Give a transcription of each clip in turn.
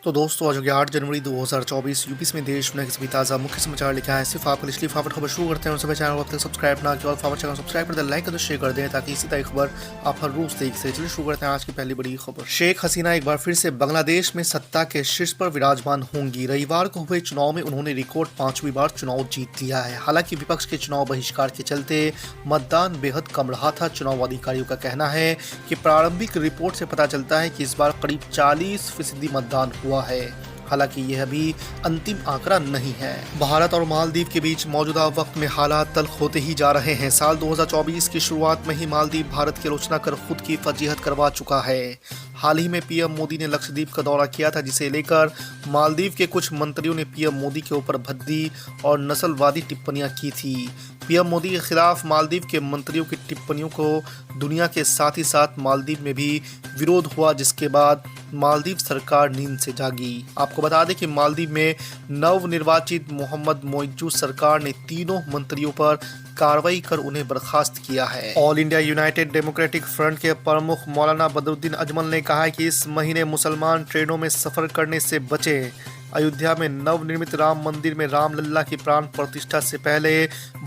तो दोस्तों आज हो गया 8 जनवरी 2024 यूपी में देश दुनिया के सभी ताज़ा मुख्य समाचार लेके आए सिर्फ आपके लिए फटाफट खबर शुरू करते हैं। उनसे चैनल को अब तक सब्सक्राइब ना किया और फटाफट चैनल सब्सक्राइब कर दे, लाइक कर दे, शेयर कर दें ताकि इसी तरह खबर आप हर रोज देख सकें। चलिए शुरू करते हैं आज की पहली बड़ी खबर। शेख हसीना एक बार फिर से बांग्लादेश में सत्ता के शीर्ष पर विराजमान होंगी। रविवार को हुए चुनाव में उन्होंने रिकॉर्ड 5वीं बार चुनाव जीत लिया है। हालांकि विपक्ष के चुनाव बहिष्कार के चलते मतदान बेहद कम रहा था। चुनाव अधिकारियों का कहना है कि प्रारंभिक रिपोर्ट से पता चलता है कि इस बार करीब 40% मतदान हुआ है। हालांकि यह अभी अंतिम आंकड़ा नहीं है। भारत और मालदीव के बीच मौजूदा वक्त में हालात तल्ख होते ही जा रहे हैं। साल 2024 की शुरुआत में ही मालदीव भारत की आलोचना कर खुद की फजीहत करवा चुका है। हाल ही में पीएम मोदी ने लक्षद्वीप का दौरा किया था, जिसे लेकर मालदीव के कुछ मंत्रियों ने पीएम मोदी के ऊपर भद्दी और नस्लवादी टिप्पणियां की थी। पीएम मोदी के खिलाफ मालदीव के मंत्रियों की टिप्पणियों को दुनिया के साथ ही साथ मालदीव में भी विरोध हुआ, जिसके बाद मालदीव सरकार नींद से जागी। आपको बता दें कि मालदीव में नवनिर्वाचित मोहम्मद मोइज्जू सरकार ने तीनों मंत्रियों पर कार्रवाई कर उन्हें बर्खास्त किया है। All India United democratic front के प्रमुख मौलाना बदरुद्दीन अजमल ने कहा है कि इस महीने मुसलमान ट्रेनों में सफर करने से बचें। अयोध्या में नवनिर्मित राम मंदिर में रामलल्ला की प्राण प्रतिष्ठा से पहले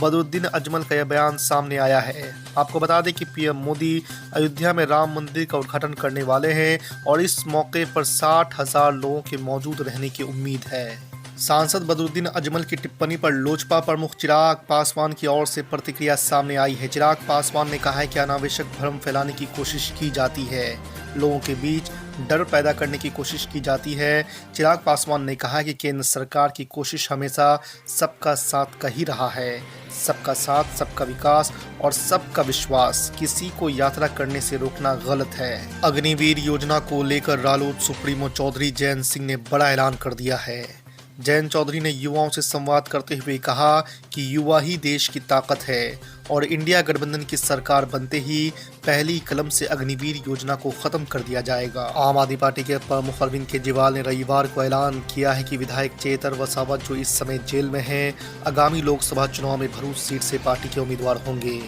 बदरुद्दीन अजमल का यह बयान सामने आया है। आपको बता दें कि पीएम मोदी अयोध्या में राम मंदिर का उद्घाटन करने वाले हैं और इस मौके पर 60,000 लोगों के मौजूद रहने की उम्मीद है। सांसद बदरुद्दीन अजमल की टिप्पणी पर लोजपा प्रमुख चिराग पासवान की ओर से प्रतिक्रिया सामने आई है। चिराग पासवान ने कहा है कि अनावश्यक भ्रम फैलाने की कोशिश की जाती है, लोगों के बीच डर पैदा करने की कोशिश की जाती है। चिराग पासवान ने कहा कि केंद्र सरकार की कोशिश हमेशा सबका साथ का ही रहा है। सबका साथ, सबका विकास और सबका विश्वास। किसी को यात्रा करने से रोकना गलत है। अग्निवीर योजना को लेकर रालोद सुप्रीमो चौधरी जयंत सिंह ने बड़ा ऐलान कर दिया है। जयंत चौधरी ने युवाओं से संवाद करते हुए कहा कि युवा ही देश की ताकत है और इंडिया गठबंधन की सरकार बनते ही पहली कलम से अग्निवीर योजना को खत्म कर दिया जाएगा। आम आदमी पार्टी के प्रमुख अरविंद केजरीवाल ने रविवार को ऐलान किया है कि विधायक चेतर वसावा, जो इस समय जेल में हैं, आगामी लोकसभा चुनाव में भरूच सीट से पार्टी के उम्मीदवार होंगे।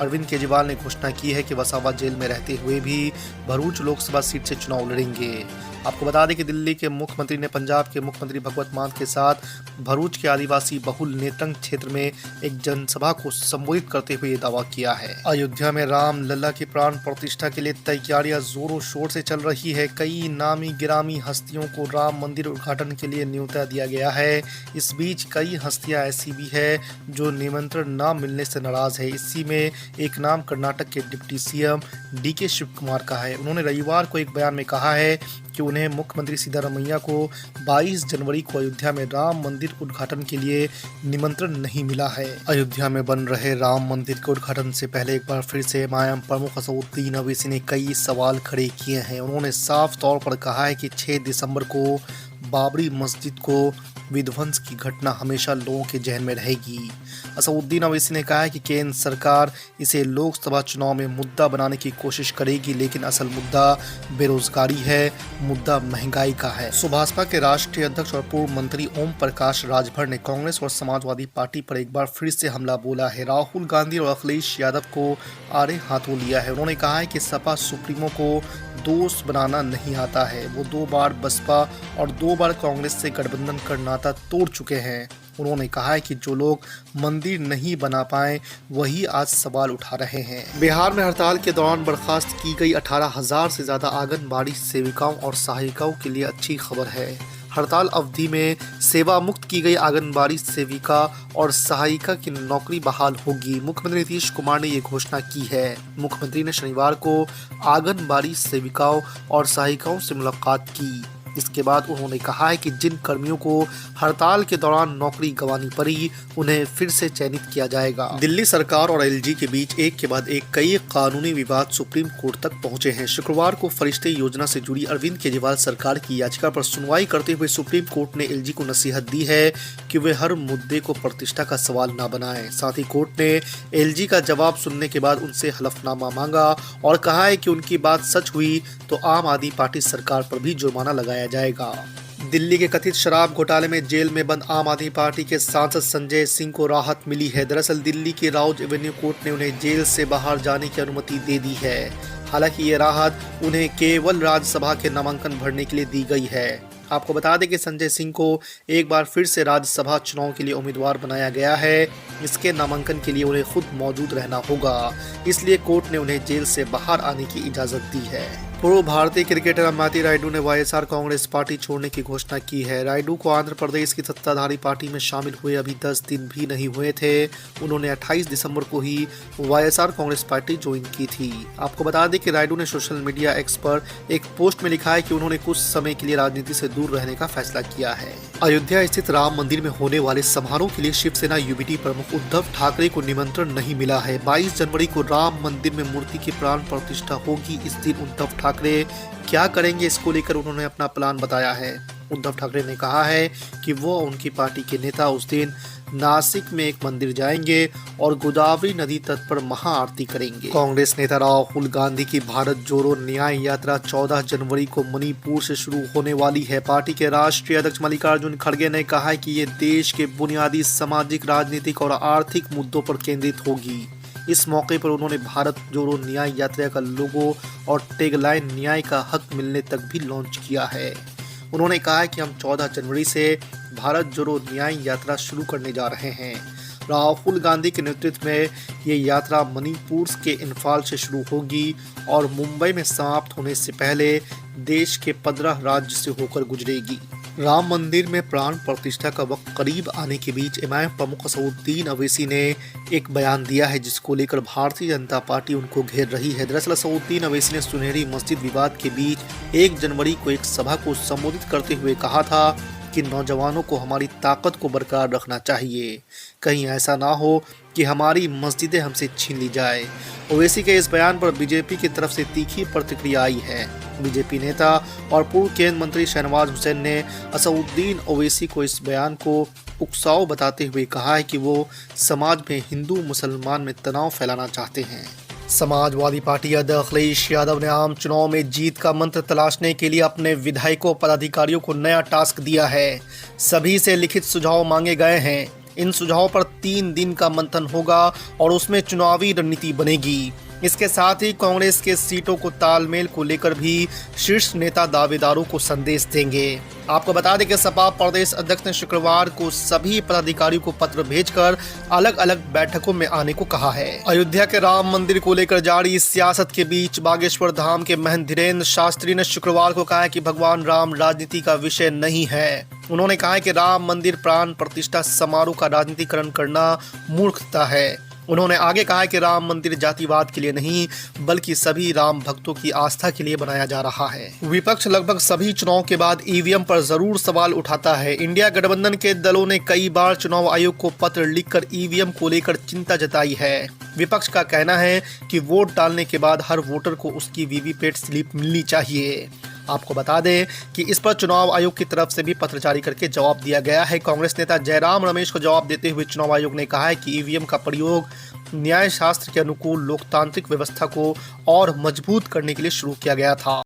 अरविंद केजरीवाल ने घोषणा की है कि वसावा जेल में रहते हुए भी भरूच लोकसभा सीट से चुनाव लड़ेंगे। आपको बता दें कि दिल्ली के मुख्यमंत्री ने पंजाब के मुख्यमंत्री भगवत मान के साथ भरूच के आदिवासी बहुल नेत्रंग क्षेत्र में एक जनसभा को संबोधित करते हुए ये दावा किया है। अयोध्या में राम लल्ला की प्राण प्रतिष्ठा के लिए तैयारियां जोरों शोर से चल रही है। कई नामी गिरामी हस्तियों को राम मंदिर उद्घाटन के लिए न्योता दिया गया है। इस बीच कई हस्तियां ऐसी भी है जो निमंत्रण न मिलने से नाराज है। इसी में एक नाम कर्नाटक के डिप्टी सीएम डीके शिव कुमार का है। उन्होंने रविवार को एक बयान में कहा है कि उन्हें मुख्यमंत्री सिद्धारमैया को 22 जनवरी को अयोध्या में राम मंदिर उद्घाटन के लिए निमंत्रण नहीं मिला है। अयोध्या में बन रहे राम मंदिर के उद्घाटन से पहले एक बार फिर से एमआईएम प्रमुख असदुद्दीन ओवैसी ने कई सवाल खड़े किए हैं। उन्होंने साफ तौर पर कहा है कि 6 दिसंबर को बाबरी मस्जिद को विध्वंस की घटना हमेशा लोगों के जहन में रहेगी। असदुद्दीन ओवैसी ने कहा है कि केंद्र सरकार इसे लोकसभा चुनाव में मुद्दा बनाने की कोशिश करेगी, लेकिन असल मुद्दा बेरोजगारी है, मुद्दा महंगाई का है। सुभाषपा के राष्ट्रीय अध्यक्ष और पूर्व मंत्री ओम प्रकाश राजभर ने कांग्रेस और समाजवादी पार्टी पर एक बार फिर से हमला बोला है। राहुल गांधी और अखिलेश यादव को आड़े हाथों लिया है। उन्होंने कहा है कि सपा सुप्रीमो को दोस्त बनाना नहीं आता है। वो 2 बार बसपा और 2 बार कांग्रेस से गठबंधन कर नाता तोड़ चुके हैं। उन्होंने कहा है कि जो लोग मंदिर नहीं बना पाए वही आज सवाल उठा रहे हैं। बिहार में हड़ताल के दौरान बर्खास्त की गई 18,000 से ज्यादा आंगनबाड़ी सेविकाओं और सहायिकाओं के लिए अच्छी खबर है। हड़ताल अवधि में सेवा मुक्त की गई आंगनबाड़ी सेविका और सहायिका की नौकरी बहाल होगी। मुख्यमंत्री नीतीश कुमार ने ये घोषणा की है। मुख्यमंत्री ने शनिवार को आंगनबाड़ी सेविकाओं और सहायिकाओं से मुलाकात की। इसके बाद उन्होंने कहा है कि जिन कर्मियों को हड़ताल के दौरान नौकरी गंवानी पड़ी उन्हें फिर से चयनित किया जाएगा। दिल्ली सरकार और एलजी के बीच एक के बाद एक कई कानूनी विवाद सुप्रीम कोर्ट तक पहुंचे हैं। शुक्रवार को फरिश्ते योजना से जुड़ी अरविंद केजरीवाल सरकार की याचिका पर सुनवाई करते हुए सुप्रीम कोर्ट ने एलजी को नसीहत दी है कि वे हर मुद्दे को प्रतिष्ठा का सवाल न बनाएं। साथ ही कोर्ट ने एलजी का जवाब सुनने के बाद उनसे हलफनामा मांगा और कहा है कि उनकी बात सच हुई तो आम आदमी पार्टी सरकार पर भी जुर्माना लगाया जाएगा। दिल्ली के कथित शराब घोटाले में जेल में बंद आम आदमी पार्टी के सांसद संजय सिंह को राहत मिली है। दरअसल दिल्ली की राउज एवेन्यू कोर्ट ने उन्हें जेल से बाहर जाने की अनुमति दे दी है। हालांकि ये राहत उन्हें केवल राज्यसभा के नामांकन भरने के लिए दी गई है। आपको बता दें कि संजय सिंह को एक बार फिर से राज्यसभा चुनाव के लिए उम्मीदवार बनाया गया है। इसके नामांकन के लिए उन्हें खुद मौजूद रहना होगा, इसलिए कोर्ट ने उन्हें जेल से बाहर आने की इजाजत दी है। पूर्व भारतीय क्रिकेटर अम्माती रायडू ने वाईएसआर कांग्रेस पार्टी छोड़ने की घोषणा की है। रायडू को आंध्र प्रदेश की सत्ताधारी पार्टी में शामिल हुए अभी 10 दिन भी नहीं हुए थे। उन्होंने 28 दिसंबर को ही वाईएसआर कांग्रेस पार्टी ज्वाइन की थी। आपको बता दें कि रायडू ने सोशल मीडिया एक्स पर एक पोस्ट में लिखा है कि उन्होंने कुछ समय के लिए राजनीति से दूर रहने का फैसला किया है। अयोध्या स्थित राम मंदिर में होने वाले समारोह के लिए शिवसेना यूबीटी प्रमुख उद्धव ठाकरे को निमंत्रण नहीं मिला है। 22 जनवरी को राम मंदिर में मूर्ति की प्राण प्रतिष्ठा होगी। इस दिन उद्धव ठाकरे क्या करेंगे, इसको लेकर उन्होंने अपना प्लान बताया है। उद्धव ठाकरे ने कहा है कि वो उनकी पार्टी के नेता उस दिन नासिक में एक मंदिर जाएंगे और गोदावरी नदी तट पर महाआरती करेंगे। कांग्रेस नेता राहुल गांधी की भारत जोड़ो न्याय यात्रा 14 जनवरी को मणिपुर से शुरू होने वाली है। पार्टी के राष्ट्रीय अध्यक्ष मल्लिकार्जुन खड़गे ने कहा है कि ये देश के बुनियादी सामाजिक, राजनीतिक और आर्थिक मुद्दों पर केंद्रित होगी। इस मौके पर उन्होंने भारत जोड़ो न्याय यात्रा का लोगो और टैगलाइन न्याय का हक मिलने तक भी लॉन्च किया है। उन्होंने कहा है कि हम 14 जनवरी से भारत जोड़ो न्याय यात्रा शुरू करने जा रहे हैं। राहुल गांधी के नेतृत्व में ये यात्रा मणिपुर के इंफाल से शुरू होगी और मुंबई में समाप्त होने से पहले देश के 15 राज्य से होकर गुजरेगी। राम मंदिर में प्राण प्रतिष्ठा का वक्त करीब आने के बीच एमआईएम प्रमुख असदुद्दीन ओवैसी ने एक बयान दिया है, जिसको लेकर भारतीय जनता पार्टी उनको घेर रही है। दरअसल असदुद्दीन ओवैसी ने सुनहरी मस्जिद विवाद के बीच 1 जनवरी को एक सभा को संबोधित करते हुए कहा था कि नौजवानों को हमारी ताकत को बरकरार रखना चाहिए, कहीं ऐसा ना हो कि हमारी मस्जिदें हमसे छीन ली जाए। ओवैसी के इस बयान पर बीजेपी की तरफ से तीखी प्रतिक्रिया आई है। बीजेपी नेता और पूर्व केंद्रीय मंत्री शहनवाज हुसैन ने असदुद्दीन ओवैसी को इस बयान को उकसाव बताते हुए कहा है कि वो समाज में हिंदू मुसलमान में तनाव फैलाना चाहते हैं। समाजवादी पार्टी अध्यक्ष अखिलेश यादव ने आम चुनाव में जीत का मंत्र तलाशने के लिए अपने विधायकों पदाधिकारियों को नया टास्क दिया है। सभी से लिखित सुझाव मांगे गए हैं। इन सुझावों पर 3 दिन का मंथन होगा और उसमें चुनावी रणनीति बनेगी। इसके साथ ही कांग्रेस के सीटों को तालमेल को लेकर भी शीर्ष नेता दावेदारों को संदेश देंगे। आपको बता दें कि सपा प्रदेश अध्यक्ष ने शुक्रवार को सभी पदाधिकारियों को पत्र भेजकर अलग अलग बैठकों में आने को कहा है। अयोध्या के राम मंदिर को लेकर जारी सियासत के बीच बागेश्वर धाम के महंत धीरेन्द्र शास्त्री ने शुक्रवार को कहा कि भगवान राम राजनीति का विषय नहीं है। उन्होंने कहा कि राम मंदिर प्राण प्रतिष्ठा समारोह का राजनीतिकरण करना मूर्खता है। उन्होंने आगे कहा कि राम मंदिर जातिवाद के लिए नहीं बल्कि सभी राम भक्तों की आस्था के लिए बनाया जा रहा है। विपक्ष लगभग सभी चुनाव के बाद ईवीएम पर जरूर सवाल उठाता है। इंडिया गठबंधन के दलों ने कई बार चुनाव आयोग को पत्र लिखकर ईवीएम को लेकर चिंता जताई है। विपक्ष का कहना है कि वोट डालने के बाद हर वोटर को उसकी वीवीपैट स्लिप मिलनी चाहिए। आपको बता दें कि इस पर चुनाव आयोग की तरफ से भी पत्र जारी करके जवाब दिया गया है। कांग्रेस नेता जयराम रमेश को जवाब देते हुए चुनाव आयोग ने कहा है कि ईवीएम का प्रयोग न्याय शास्त्र के अनुकूल लोकतांत्रिक व्यवस्था को और मजबूत करने के लिए शुरू किया गया था।